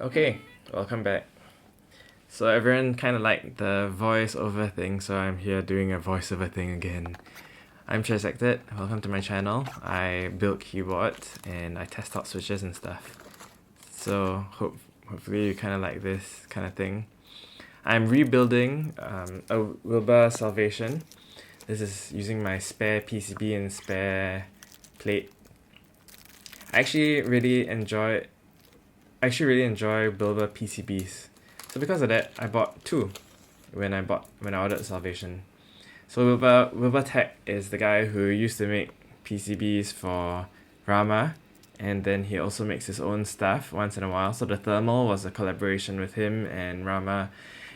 Okay, welcome back. So everyone kind of liked the voiceover thing, so I'm here doing a voiceover thing again. I'm Cherry Nixies. Welcome to my channel. I build keyboards and I test out switches and stuff. So hopefully you kind of like this kind of thing. I'm rebuilding a Wilba Salvation. This is using my spare PCB and spare plate. I actually really enjoy Wilba PCBs. So because of that, I bought two when I ordered Salvation. So Wilba.tech is the guy who used to make PCBs for Rama, and then he also makes his own stuff once in a while. So the thermal was a collaboration with him and Rama,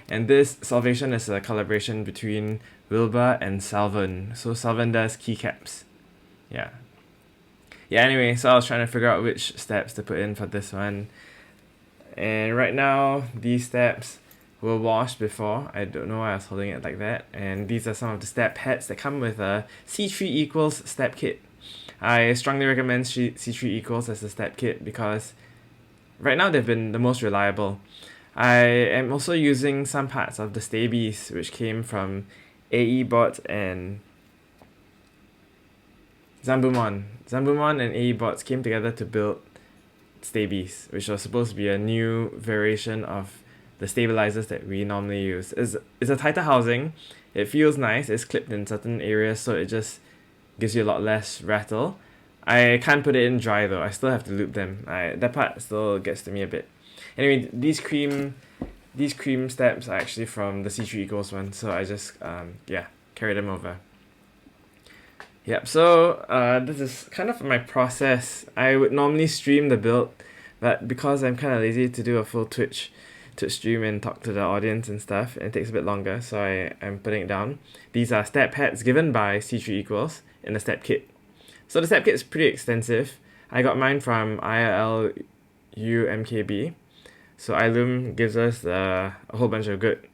and this Salvation is a collaboration between Wilba and Salvun. So Salvun does keycaps. Yeah, anyway, so I was trying to figure out which steps to put in for this one. And right now, these steps were washed before. I don't know why I was holding it like that. And these are some of the step pads that come with a C3 equals step kit. I strongly recommend C3 equals as a step kit because right now they've been the most reliable. I am also using some parts of the stabies which came from AEBot and Zambumon. Zambumon and AEBots came together to build stabies, which was supposed to be a new variation of the stabilizers that we normally use. It's a tighter housing, it feels nice, it's clipped in certain areas, so it just gives you a lot less rattle. I can't put it in dry though, I still have to loop them. That part still gets to me a bit. Anyway, these cream steps are actually from the C3 equals one, so I just carry them over. Yep, so this is kind of my process. I would normally stream the build, but because I'm kind of lazy to do a full Twitch stream and talk to the audience and stuff, it takes a bit longer, so I'm putting it down. These are step pads given by C3 equals in the step kit. So the step kit is pretty extensive. I got mine from ILUMKB. So ILUM gives us a whole bunch of good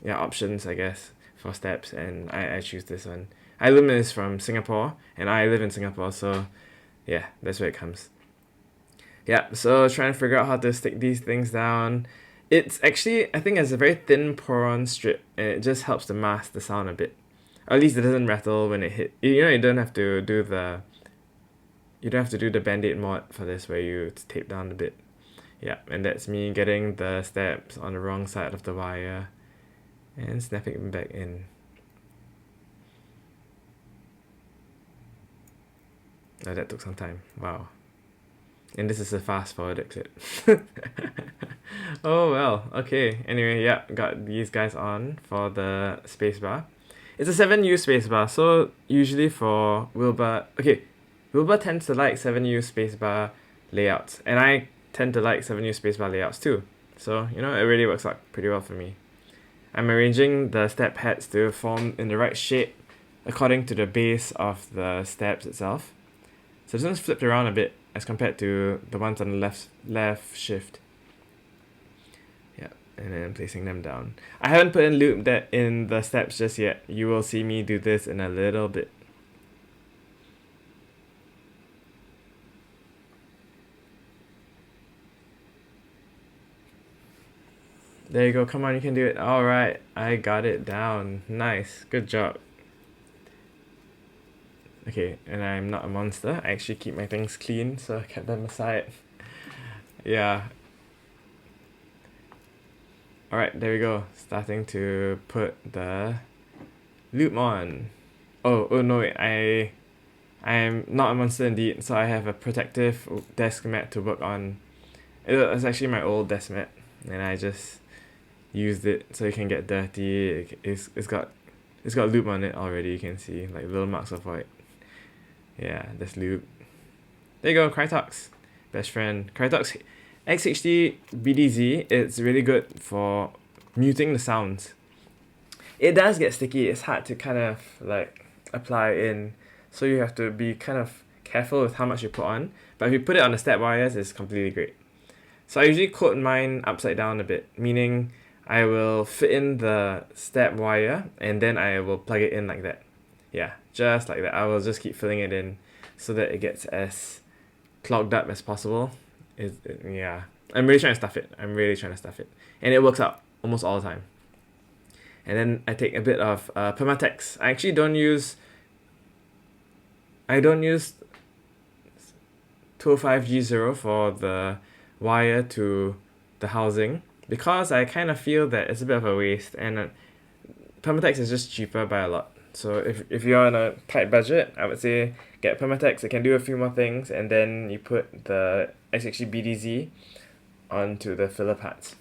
options, I guess, for steps, and I choose this one. ILUM is from Singapore, and I live in Singapore, so yeah, that's where it comes. Yeah, so trying to figure out how to stick these things down. It's actually, I think it's a very thin Poron strip, and it just helps to mask the sound a bit. Or at least it doesn't rattle when it hit. You don't have to do the Band-Aid mod for this where you tape down a bit. Yeah, and that's me getting the steps on the wrong side of the wire and snapping them back in. Oh, that took some time. Wow. And this is a fast forward clip. Oh well, okay. Anyway, yeah, got these guys on for the spacebar. It's a 7U spacebar, so usually for Wilba... Okay, Wilba tends to like 7U spacebar layouts, and I tend to like 7U spacebar layouts too. So, it really works out pretty well for me. I'm arranging the step pads to form in the right shape according to the base of the steps itself. So this one's flipped around a bit as compared to the ones on the left shift. Yeah, and then placing them down. I haven't put in loop that in the steps just yet. You will see me do this in a little bit. There you go, come on, you can do it. Alright, I got it down. Nice, good job. Okay, and I'm not a monster. I actually keep my things clean, so I kept them aside. Yeah. Alright, there we go. Starting to put the loop on. Oh no, wait, I am not a monster indeed, so I have a protective desk mat to work on. It's actually my old desk mat, and I just used it so it can get dirty. It's got loop on it already, you can see, like little marks of white. Yeah, that's loop. There you go, Crytox. Best friend. Crytox XHD BDZ, it's really good for muting the sounds. It does get sticky, it's hard to kind of like apply in, so you have to be kind of careful with how much you put on, but if you put it on the step wires, it's completely great. So I usually coat mine upside down a bit, meaning I will fit in the step wire and then I will plug it in like that. Yeah, just like that. I will just keep filling it in so that it gets as clogged up as possible. Yeah, I'm really trying to stuff it. And it works out almost all the time. And then I take a bit of Permatex. I actually don't use 205G0 for the wire to the housing because I kind of feel that it's a bit of a waste, and Permatex is just cheaper by a lot. So if you're on a tight budget, I would say get Permatex. It can do a few more things, and then you put the XXG BDZ onto the filler parts.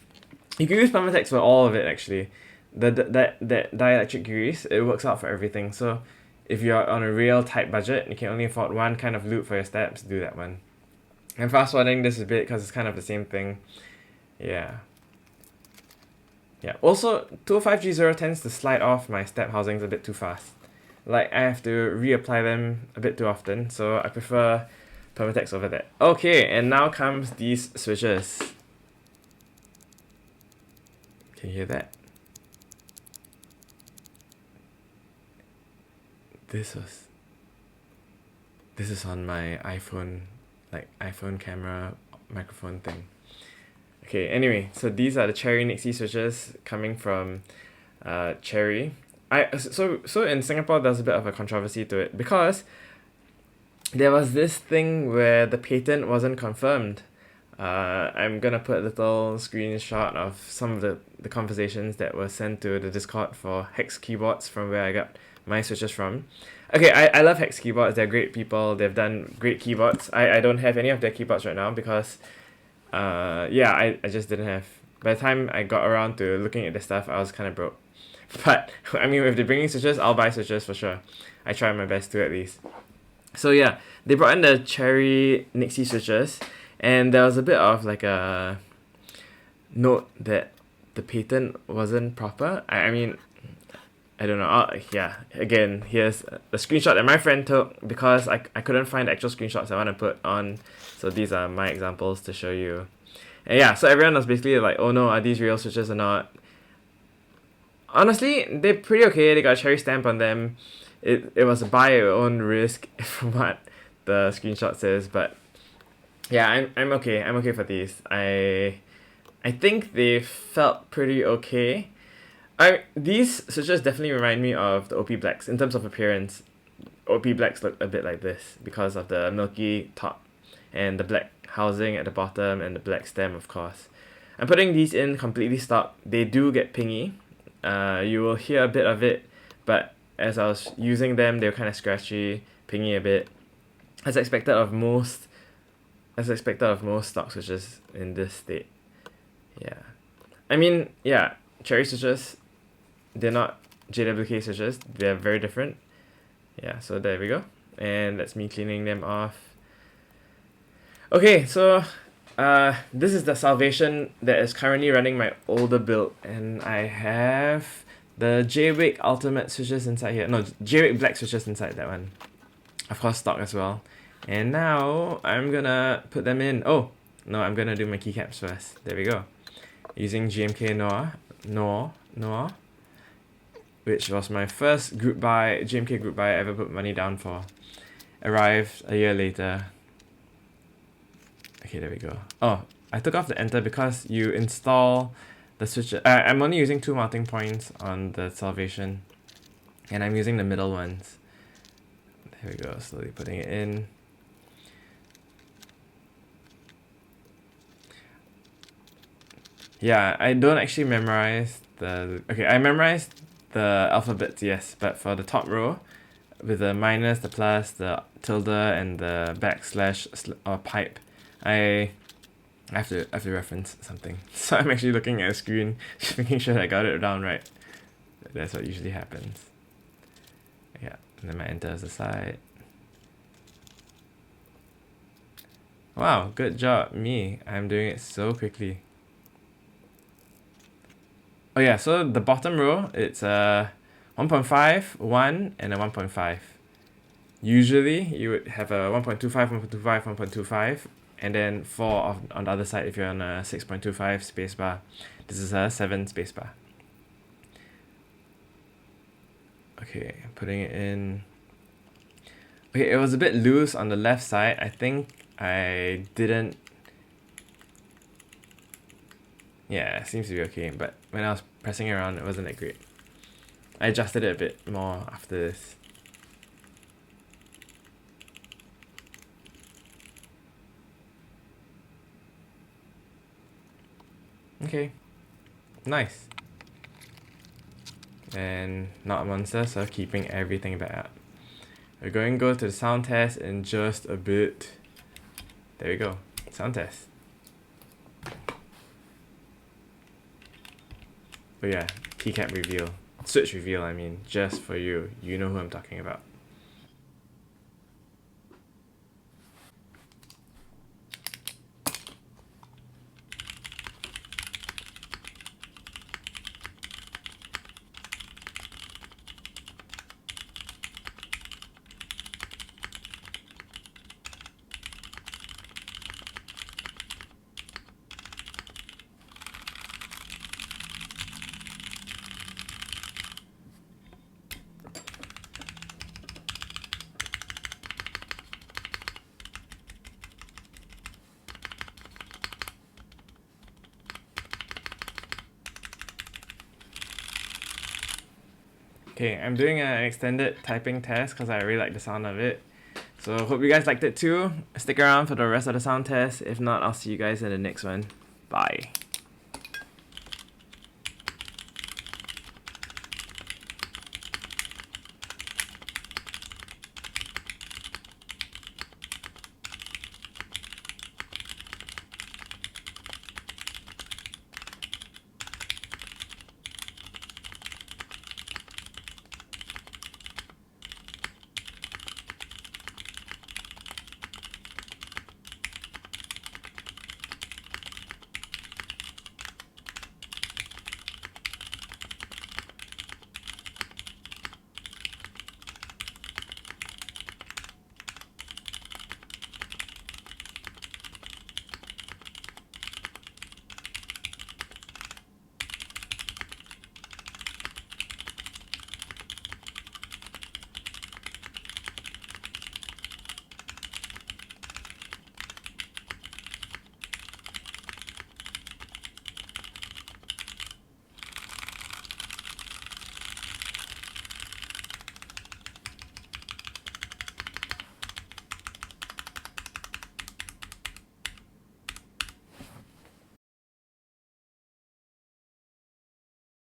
You can use Permatex for all of it actually. That dielectric grease, it works out for everything. So if you're on a real tight budget, you can only afford one kind of loop for your steps, do that one. I'm fast forwarding this a bit because it's kind of the same thing. Yeah. Also, 205G0 tends to slide off my step housings a bit too fast. Like, I have to reapply them a bit too often, so I prefer Permatex over that. Okay, and now comes these switches. Can you hear that? This is on my iPhone, like iPhone camera microphone thing. Okay, anyway, so these are the Cherry Nixies switches coming from Cherry. So in Singapore there's a bit of a controversy to it because there was this thing where the patent wasn't confirmed. I'm gonna put a little screenshot of some of the conversations that were sent to the Discord for Hexkeyboards from where I got my switches from. Okay, I love Hexkeyboards. They're great people. They've done great keyboards. I don't have any of their keyboards right now because I just didn't have. By the time I got around to looking at the stuff, I was kind of broke. But I mean, if they're bringing switches, I'll buy switches for sure. I try my best to at least. So yeah, they brought in the Cherry Nixie switches, and there was a bit of like a note that the patent wasn't proper. I mean, I don't know. Again, here's the screenshot that my friend took because I couldn't find the actual screenshots I want to put on. So these are my examples to show you. And yeah, so everyone was basically like, oh no, are these real switches or not? Honestly, they're pretty okay. They got a Cherry stamp on them. It was a buy at your own risk from what the screenshot says. But yeah, I'm okay. I'm okay for these. I think they felt pretty okay. These switches definitely remind me of the OP Blacks in terms of appearance. OP Blacks look a bit like this because of the milky top and the black housing at the bottom and the black stem, of course. I'm putting these in completely stock. They do get pingy. You will hear a bit of it, but as I was using them, they were kind of scratchy, pingy a bit. As expected of most stock switches in this state. Yeah. I mean, yeah, Cherry switches, they're not JWK switches. They're very different. Yeah, so there we go. And that's me cleaning them off. Okay, so this is the Salvation that is currently running my older build, and I have the J-Wig Ultimate switches inside here. No, J-Wig Black switches inside that one. Of course, stock as well. And now I'm gonna put them in. Oh, no, I'm gonna do my keycaps first. There we go. Using GMK Noire, which was my first group buy, GMK group buy I ever put money down for. Arrived a year later. Okay, there we go. Oh, I took off the enter because you install the switch. I'm only using 2 mounting points on the Salvation, and I'm using the middle ones. There we go, slowly putting it in. Yeah, I don't actually memorize okay, I memorized the alphabets, yes, but for the top row, with the minus, the plus, the tilde, and the backslash or pipe, I have to reference something. So I'm actually looking at a screen, just making sure I got it down right. That's what usually happens. Yeah, and then my enter is the side. Wow, good job, me. I'm doing it so quickly. Oh yeah, so the bottom row, it's a 1.5, 1, and a 1.5. Usually, you would have a 1.25, 1.25, 1.25, and then 4 on the other side if you're on a 6.25 spacebar. This is a 7 spacebar. Okay, putting it in. Okay, it was a bit loose on the left side. I think I didn't Yeah, it seems to be okay, but when I was pressing around, it wasn't that great. I adjusted it a bit more after this. Okay, nice. And not a monster, so keeping everything back up. We're going to go to the sound test in just a bit. There we go, sound test. Oh yeah, keycap reveal. Switch reveal, I mean, just for you. You know who I'm talking about. Okay, I'm doing an extended typing test because I really like the sound of it. So hope you guys liked it too. Stick around for the rest of the sound test. If not, I'll see you guys in the next one. Bye.